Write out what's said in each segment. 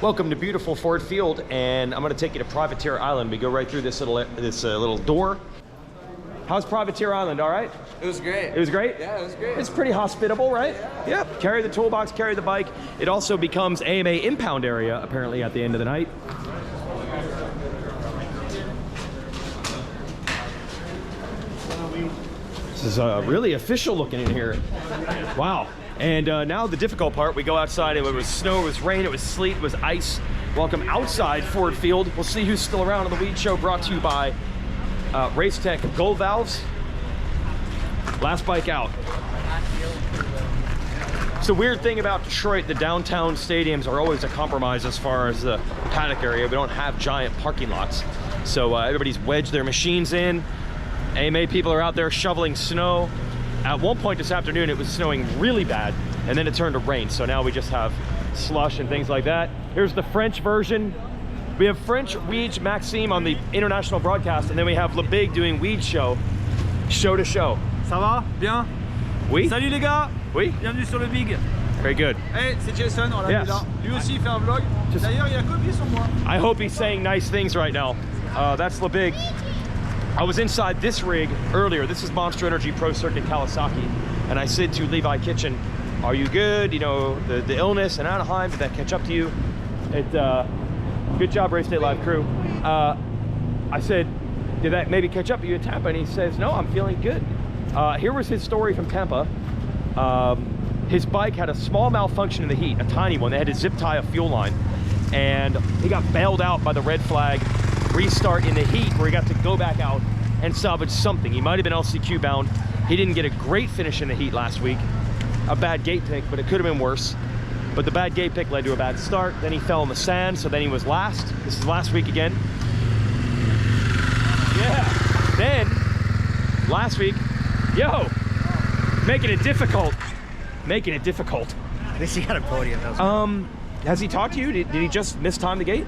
Welcome to beautiful Ford Field, and I'm going to take you to Privateer Island. We go right through this little door. How's Privateer Island? All right? It was great. It was great? Yeah, it was great. It's pretty hospitable, right? Yeah. Yep. Carry the toolbox, carry the bike. It also becomes AMA impound area, apparently, at the end of the night. This is really official looking in here. Wow. And now the difficult part, we go outside and it was snow, it was rain, it was sleet, it was ice. Welcome outside Ford Field. We'll see who's still around on the Weege Show, brought to you by RaceTech Gold Valves. Last bike out. It's a weird thing about Detroit, the downtown stadiums are always a compromise as far as the paddock area. We don't have giant parking lots. So everybody's wedged their machines in. AMA people are out there shoveling snow. At one point this afternoon, it was snowing really bad, and then it turned to rain. So now we just have slush and things like that. Here's the French version. We have French Weege Maxime on the international broadcast, and then we have Le Big doing Weege show to show. Ça va? Bien? Oui? Salut les gars! Oui? Bienvenue sur le Big. Very good. Hey, c'est Jason, on l'a Yes. mis là. Lui aussi il fait un vlog. D'ailleurs, il a copié sur moi. I hope he's saying nice things right now. That's Le Big. I was inside this rig earlier. This is Monster Energy Pro Circuit Kawasaki. And I said to Levi Kitchen, are you good? You know, the illness in Anaheim, did that catch up to you? Good job, Race Day Live crew. I said, did that maybe catch up to you in Tampa? And he says, no, I'm feeling good. Here was his story from Tampa. His bike had a small malfunction in the heat, a tiny one. They had to zip tie a fuel line. And he got bailed out by the red flag restart in the heat, where he got to go back out and salvage something. He might have been LCQ bound. He didn't get a great finish in the heat last week. A bad gate pick, but it could have been worse. But the bad gate pick led to a bad start. Then he fell in the sand, so then he was last. This is last week again. Yeah. Then, last week, yo, making it difficult. Making it difficult. At least he got a podium. That was Has he talked to you? Did he just mistime the gate?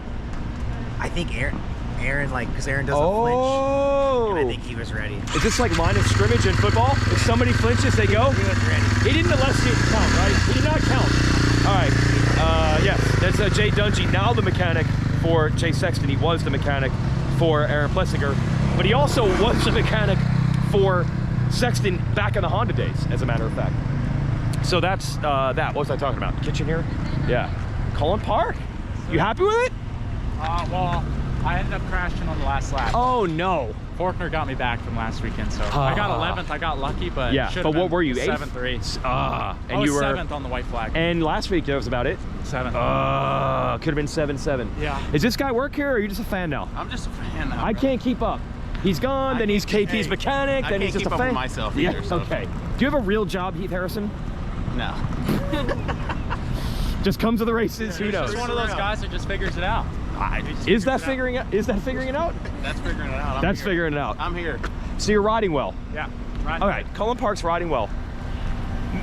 I think Aaron, like, because Aaron doesn't flinch. And I think he was ready. Is this like line of scrimmage in football? If somebody flinches, they go? He was ready. He didn't unless he count, right? He did not count. All right. Yeah, that's Jay Dungy, now the mechanic for Jay Sexton. He was the mechanic for Aaron Plessinger, but he also was the mechanic for Sexton back in the Honda days, as a matter of fact. So that's that. What was I talking about? Kitchen here? Yeah. Cullen Park. You happy with it? Well, I ended up crashing on the last lap. Oh no. Faulkner got me back from last weekend, so I got 11th. I got lucky, but yeah. But what were you? 7th or 8th. And you were 7th on the white flag. And last week that was about it. 7th. Could have been 7-7. Yeah. Is this guy work here, or are you just a fan now? I'm just a fan now. I can't keep up. He's gone, then he's KP's mechanic, then he's just a fan. I can't keep up with myself either. Yeah. So. Okay. Do you have a real job, Heath Harrison? No. Just comes to the races. Who knows? He's one of those guys that just figures it out. Is that figuring it out? Is that figuring it out? That's figuring it out. That's figuring it out. I'm here. So you're riding well. Yeah. Right. All right. Cullen Park's riding well.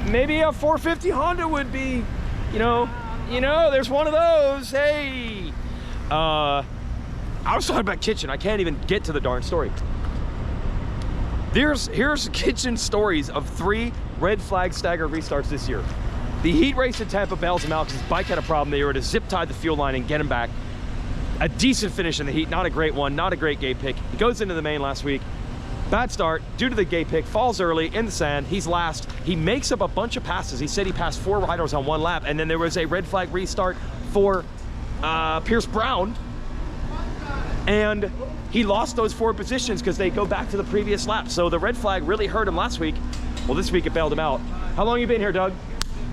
Maybe a 450 Honda would be, you know, there's one of those. Hey. I was talking about Kitchen. I can't even get to the darn story. Here's Kitchen stories of 3 red flag staggered restarts this year. The heat race at Tampa bails him out because his bike had a problem. They were to zip tie the fuel line and get him back. A decent finish in the heat, not a great one, not a great gate pick. He goes into the main last week. Bad start due to the gate pick, falls early in the sand. He's last. He makes up a bunch of passes. He said he passed 4 riders on 1 lap, and then there was a red flag restart for Pierce Brown. And he lost those 4 positions because they go back to the previous lap. So the red flag really hurt him last week. Well, this week it bailed him out. How long you been here, Doug?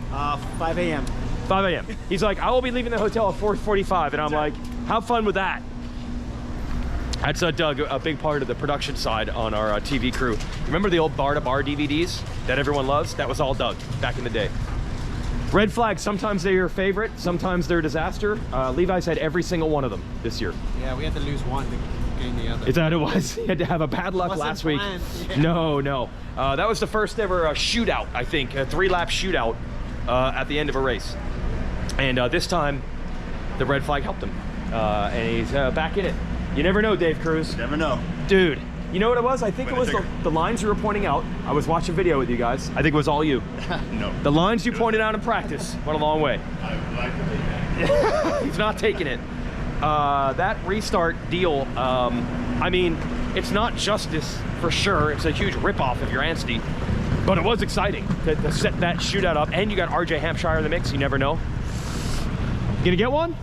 5 a.m. 5 a.m. He's like, I will be leaving the hotel at 4:45, and I'm like, have fun with that. That's Doug, a big part of the production side on our TV crew. Remember the old bar to bar DVDs that everyone loves? That was all Doug back in the day. Red flags, sometimes they're your favorite, sometimes they're a disaster. Levi's had every single one of them this year. Yeah, we had to lose one to gain the other. Is that what it was? He had to have a bad luck last week. Yeah. No. That was the first ever shootout, I think, a 3-lap shootout at the end of a race. And this time, the red flag helped him. And he's back in it. You never know, Dave Cruz. Never know. Dude, You know what it was? I think it was the lines you were pointing out. I was watching video with you guys. I think it was all you. No. The lines you pointed out in practice went a long way. I would like to take that. He's not taking it. That restart deal, I mean, it's not justice for sure. It's a huge ripoff of your Anstey, but it was exciting to set that shootout up. And you got RJ Hampshire in the mix. You never know. You gonna get one?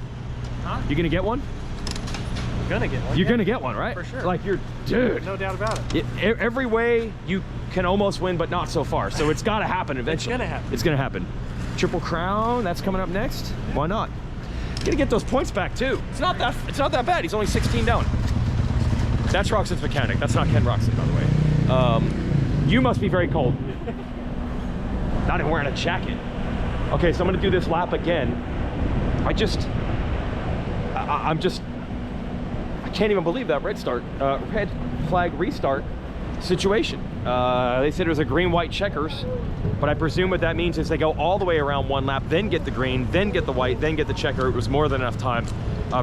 Huh? You gonna get one? Gonna get one. You're gonna get one, right? For sure. Like you're, dude. No doubt about it. Every way you can almost win, but not so far. So it's got to happen eventually. It's gonna happen. It's gonna happen. Triple Crown, that's coming up next. Why not? Gonna get those points back too. It's not that bad. He's only 16 down. That's Roxon's mechanic. That's not Ken Roxon, by the way. You must be very cold. Not even wearing a jacket. Okay, so I'm gonna do this lap again. I can't even believe that red flag restart situation. They said it was a green-white checkers, but I presume what that means is they go all the way around one lap, then get the green, then get the white, then get the checker. It was more than enough time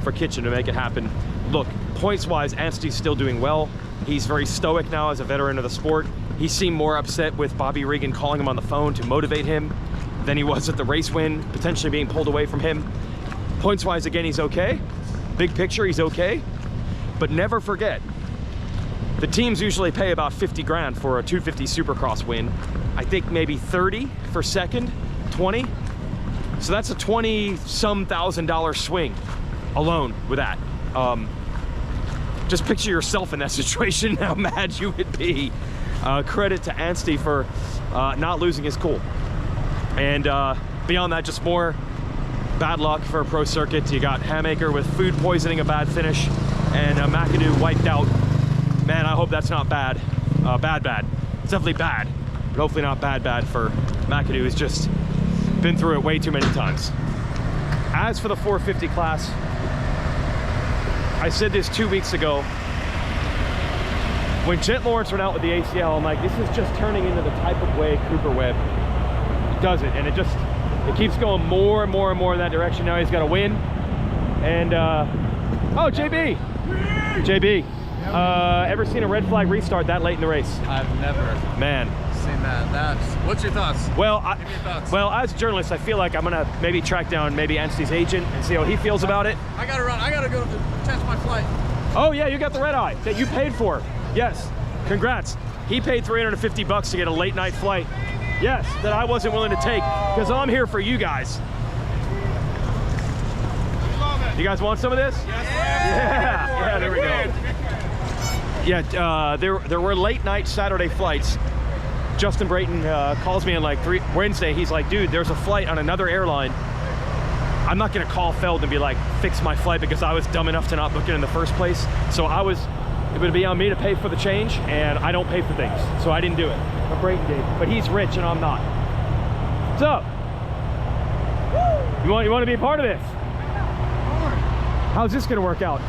for Kitchen to make it happen. Look, points-wise, Anstey's still doing well. He's very stoic now as a veteran of the sport. He seemed more upset with Bobby Regan calling him on the phone to motivate him than he was at the race win, potentially being pulled away from him. Points-wise, again, he's okay. Big picture, he's okay. But never forget, the teams usually pay about 50 grand for a 250 Supercross win. I think maybe 30 for second, 20. So that's a 20-some $1,000 swing alone with that. Just picture yourself in that situation, how mad you would be. Credit to Anstey for not losing his cool. And beyond that, just more bad luck for a pro circuit. You got Hamaker with food poisoning, a bad finish, and McAdoo wiped out. Man, I hope that's not bad. Bad. It's definitely bad, but hopefully not bad for McAdoo. He's just been through it way too many times. As for the 450 class, I said this 2 weeks ago. When Jet Lawrence went out with the ACL, I'm like, this is just turning into the type of way Cooper Webb does it, and it keeps going more and more and more in that direction. Now he's got to win. And oh, JB, ever seen a red flag restart that late in the race? I've never Man, seen that. What's your thoughts? well, Give me your thoughts. well, as a journalist, I feel like I'm gonna maybe track down maybe Anstey's agent and see how he feels about it. I gotta run. I gotta go to test my flight. Oh yeah, you got the red eye that you paid for. Yes, congrats. He paid $350 to get a late night flight. Yes, that I wasn't willing to take because I'm here for you guys. You guys want some of this? Yeah, there we go. Yeah, there were late night Saturday flights. Justin Brayton calls me on like Wednesday. He's like, dude, there's a flight on another airline. I'm not gonna call Feld and be like, fix my flight because I was dumb enough to not book it in the first place. So it would be on me to pay for the change, and I don't pay for things. So I didn't do it, but Brayton did. But he's rich and I'm not. What's up? You want to be a part of this? How's this gonna work out?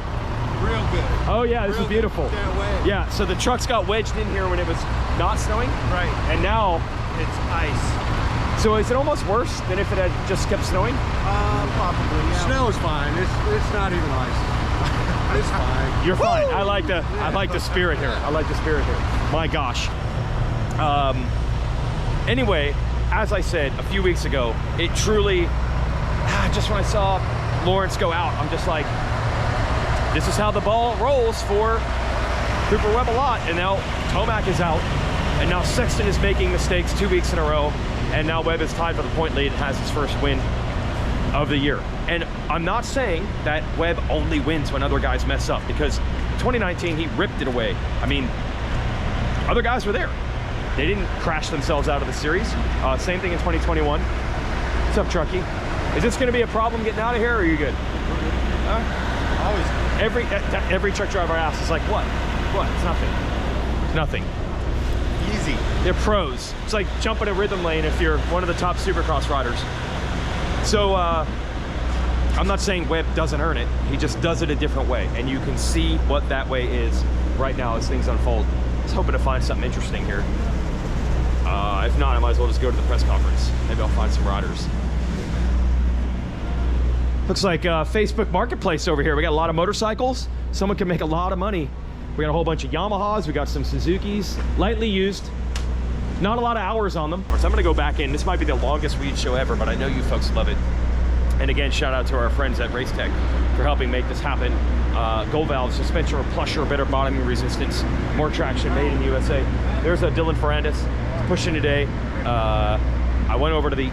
Real good. Oh yeah, this is beautiful. Can't wait. Yeah, so the trucks got wedged in here when it was not snowing. Right. And now, It's ice. so is it almost worse than if it had just kept snowing? Probably. Yeah. Snow is fine. It's not even ice. It's fine. You're fine. I like the spirit here. I like the spirit here. My gosh. Anyway, as I said a few weeks ago, it truly, just when I saw Lawrence go out, I'm just like, this is how the ball rolls for Cooper Webb a lot. And now Tomac is out, and now Sexton is making mistakes 2 weeks in a row, and now Webb is tied for the point lead and has his first win of the year. And I'm not saying that Webb only wins when other guys mess up, because 2019 he ripped it away. I mean, other guys were there. They didn't crash themselves out of the series. Same thing in 2021. What's up, Truckee? Is this going to be a problem getting out of here, or are you good? Always. Every truck driver I ask is like, what? What? It's nothing. It's nothing. Easy. They're pros. It's like jumping a rhythm lane if you're one of the top Supercross riders. So I'm not saying Webb doesn't earn it. He just does it a different way, and you can see what that way is right now as things unfold. I was hoping to find something interesting here. If not, I might as well just go to the press conference. Maybe I'll find some riders. Looks like Facebook Marketplace over here. We got a lot of motorcycles. Someone can make a lot of money We got a whole bunch of Yamahas. We got some Suzukis, lightly used. Not a lot of hours on them. So I'm gonna go back in. This might be the longest Weege show ever, but I know you folks love it. And again, shout out to our friends at RaceTech for helping make this happen. Gold valve, suspension replusher, better bottoming resistance, more traction, made in the USA. There's a Dylan Ferrandis pushing today. I went over to the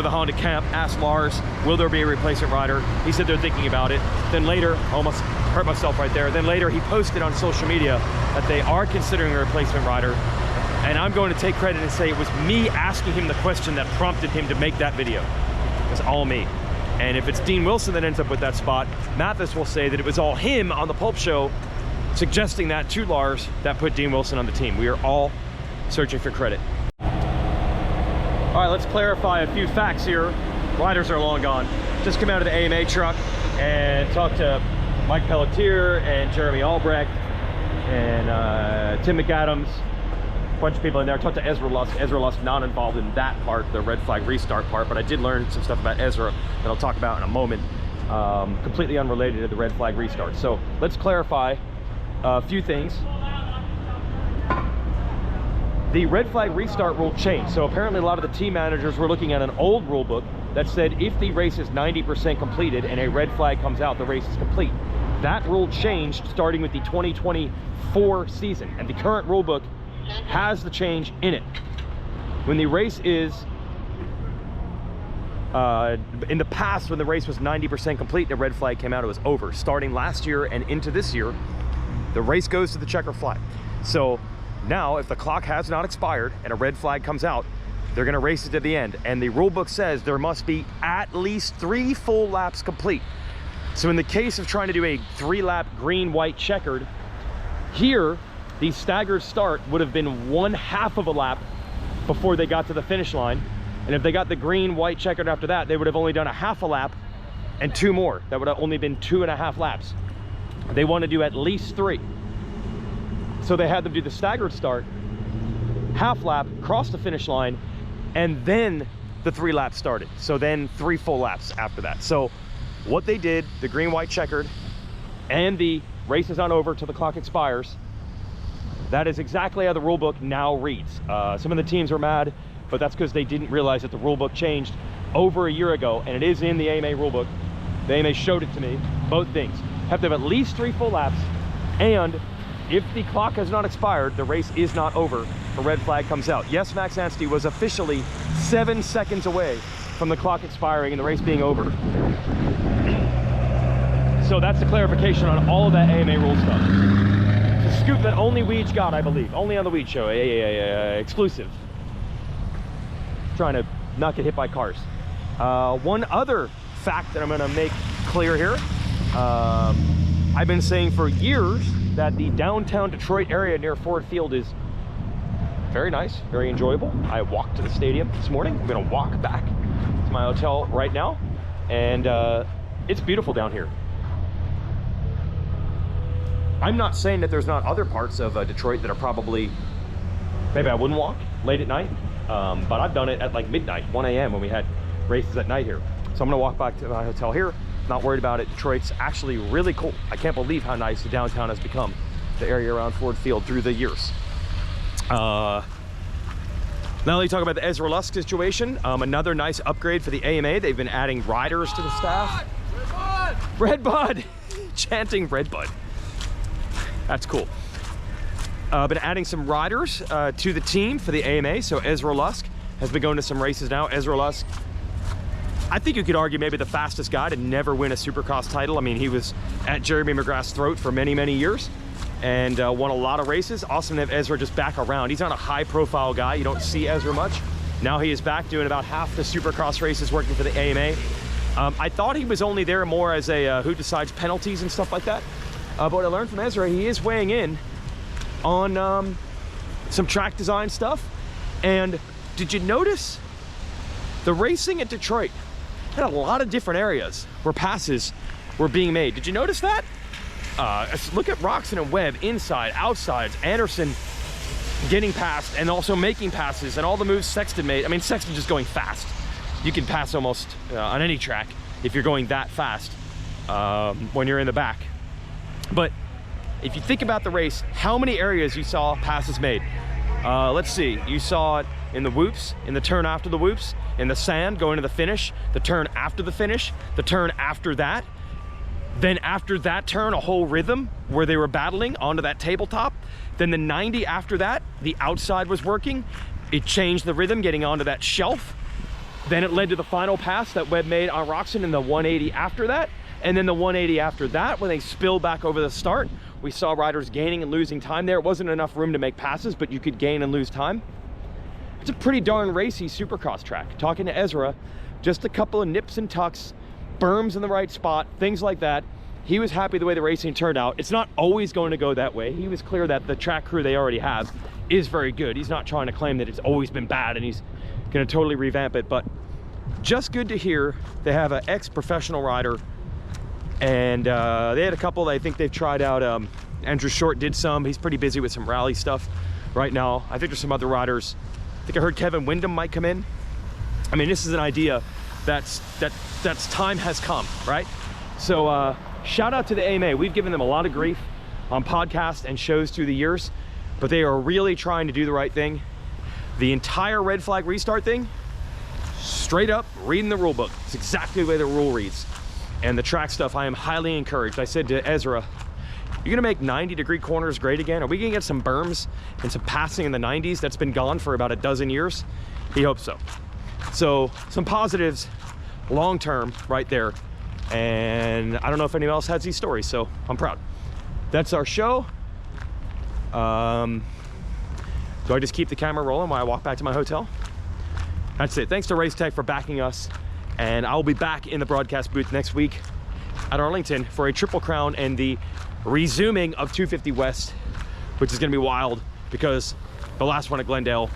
Honda camp, asked Lars, will there be a replacement rider? He said they're thinking about it. Then later, almost hurt myself right there. Then later he posted on social media that they are considering a replacement rider. And I'm going to take credit and say it was me asking him the question that prompted him to make that video. It's all me. And if it's Dean Wilson that ends up with that spot, Mathis will say that it was all him on the Pulp Show suggesting that to Lars that put Dean Wilson on the team. We are all searching for credit. All right, let's clarify a few facts here. Riders are long gone. Just came out of the AMA truck and talked to Mike Pelletier and Jeremy Albrecht and Tim McAdams. Bunch of people in there. I talked to Ezra Lusk. Ezra Lusk not involved in that part, the red flag restart part, but I did learn some stuff about Ezra that I'll talk about in a moment, completely unrelated to the red flag restart. So let's clarify a few things. The red flag restart rule changed. So apparently a lot of the team managers were looking at an old rule book that said if the race is 90% completed and a red flag comes out, the race is complete. That rule changed starting with the 2024 season, and the current rule book has the change in it. When the race is in the past, when the race was 90% complete and a red flag came out, it was over. Starting last year and into this year, the race goes to the checker flag. So now if the clock has not expired and a red flag comes out, they're going to race it to the end, and the rule book says there must be at least 3 full laps complete. So in the case of trying to do a 3-lap green, white, checkered, here the staggered start would have been 1/2 of a lap before they got to the finish line. And if they got the green, white, checkered after that, they would have only done a 1/2 a lap and 2 more. That would have only been 2.5 laps. They want to do at least 3. So they had them do the staggered start, 1/2 lap, cross the finish line, and then the 3 laps started. So then 3 full laps after that. So what they did, the green, white, checkered, and the race is not over till the clock expires, that is exactly how the rule book now reads. Some of the teams are mad, but that's because they didn't realize that the rule book changed over a year ago, and it is in the AMA rule book. The AMA showed it to me, both things. Have to have at least 3 full laps, and if the clock has not expired, the race is not over. The red flag comes out. Yes, Max Anstey was officially 7 seconds away from the clock expiring and the race being over. So that's the clarification on all of that AMA rule stuff. It's a scoop that only Weege got, I believe. Only on the Weege show, exclusive. Trying to not get hit by cars. One other fact that I'm gonna make clear here. I've been saying for years that the downtown Detroit area near Ford Field is very nice, very enjoyable. I walked to the stadium this morning. I'm gonna walk back to my hotel right now, and it's beautiful down here. I'm not saying that there's not other parts of Detroit that are probably, maybe I wouldn't walk late at night, but I've done it at like midnight, 1 a.m. when we had races at night here. So I'm gonna walk back to my hotel here, not worried about it. Detroit's actually really cool. I can't believe how nice the downtown has become, the area around Ford Field through the years. Now let me talk about the Ezra Lusk situation. Another nice upgrade for the AMA. They've been adding riders to the staff. Red Bud! Chanting Red Bud. That's cool. Been adding some riders to the team for the AMA. So Ezra Lusk has been going to some races now. Ezra Lusk, I think you could argue maybe the fastest guy to never win a Supercross title. I mean, he was at Jeremy McGrath's throat for many, many years and won a lot of races. Awesome to have Ezra just back around. He's not a high profile guy. You don't see Ezra much. Now he is back doing about half the Supercross races working for the AMA. I thought he was only there more as a who decides penalties and stuff like that. But what I learned from Ezra, he is weighing in on some track design stuff. And did you notice the racing at Detroit had a lot of different areas where passes were being made? Did you notice that? Look at Roxon and Webb, inside, outsides, Anderson getting past and also making passes, and all the moves Sexton made. I mean, Sexton just going fast. You can pass almost on any track if you're going that fast when you're in the back. But if you think about the race, how many areas you saw passes made? Let's see, you saw it in the whoops, in the turn after the whoops, in the sand going to the finish, the turn after the finish, the turn after that. Then after that turn, a whole rhythm where they were battling onto that tabletop. Then the 90 after that, the outside was working. It changed the rhythm getting onto that shelf. Then it led to the final pass that Webb made on Roxon in the 180 after that. And then the 180 after that, when they spilled back over the start, we saw riders gaining and losing time there. It wasn't enough room to make passes, but you could gain and lose time. It's a pretty darn racy Supercross track. Talking to Ezra, just a couple of nips and tucks, berms in the right spot, things like that. He was happy the way the racing turned out. It's not always going to go that way. He was clear that the track crew they already have is very good. He's not trying to claim that it's always been bad and he's going to totally revamp it, but just good to hear they have an ex-professional rider. And they had a couple, I think they've tried out. Andrew Short did some. He's pretty busy with some rally stuff right now. I think there's some other riders. I think I heard Kevin Windham might come in. I mean, this is an idea that's time has come, right? So shout out to the AMA. We've given them a lot of grief on podcasts and shows through the years, but they are really trying to do the right thing. The entire red flag restart thing, straight up reading the rule book. It's exactly the way the rule reads. And the track stuff, I am highly encouraged. I said to Ezra, you're gonna make 90-degree corners great again? Are we gonna get some berms and some passing in the 90s that's been gone for about a dozen years? He hopes so. So some positives long-term right there. And I don't know if anyone else has these stories, so I'm proud. That's our show. Do I just keep the camera rolling while I walk back to my hotel? That's it. Thanks to RaceTech for backing us. And I'll be back in the broadcast booth next week at Arlington for a Triple Crown and the resuming of 250 West, which is gonna be wild because the last one at Glendale,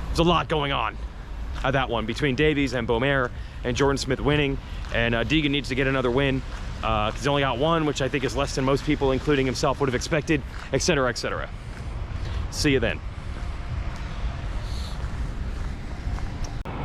there's a lot going on at that one between Davies and Beaumare and Jordan Smith winning. And Deegan needs to get another win because he only got one, which I think is less than most people, including himself, would have expected, etc., etc. See you then.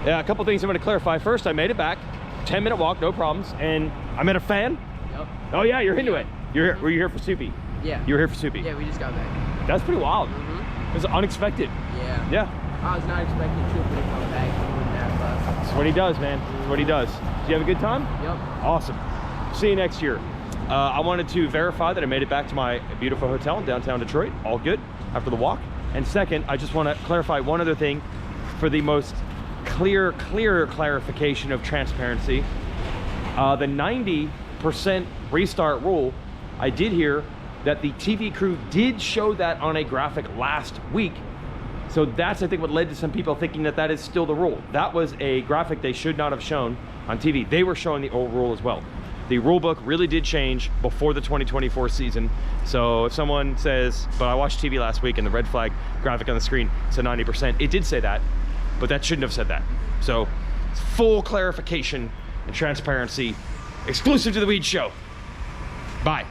Yeah, a couple things I'm going to clarify. First, I made it back, 10-minute walk, no problems, and I met a fan. Yep. Oh yeah, you're into it. Were you here for Soupy? Yeah. You were here for Soupy. Yeah, we just got back. That's pretty wild. Mm-hmm. It was unexpected. Yeah. Yeah. I was not expecting Trooper to come back from that bus. That's what he does, man. That's what he does. Did you have a good time? Yep. Awesome. See you next year. I wanted to verify that I made it back to my beautiful hotel in downtown Detroit. All good after the walk. And second, I just want to clarify one other thing for the most clear clarification of transparency. The 90% restart rule, I did hear that the TV crew did show that on a graphic last week. So that's, I think, what led to some people thinking that that is still the rule. That was a graphic they should not have shown on TV. They were showing the old rule as well. The rule book really did change before the 2024 season. So if someone says, but I watched TV last week and the red flag graphic on the screen said 90%, it did say that, but that shouldn't have said that. So full clarification and transparency, exclusive to the Weege Show. Bye.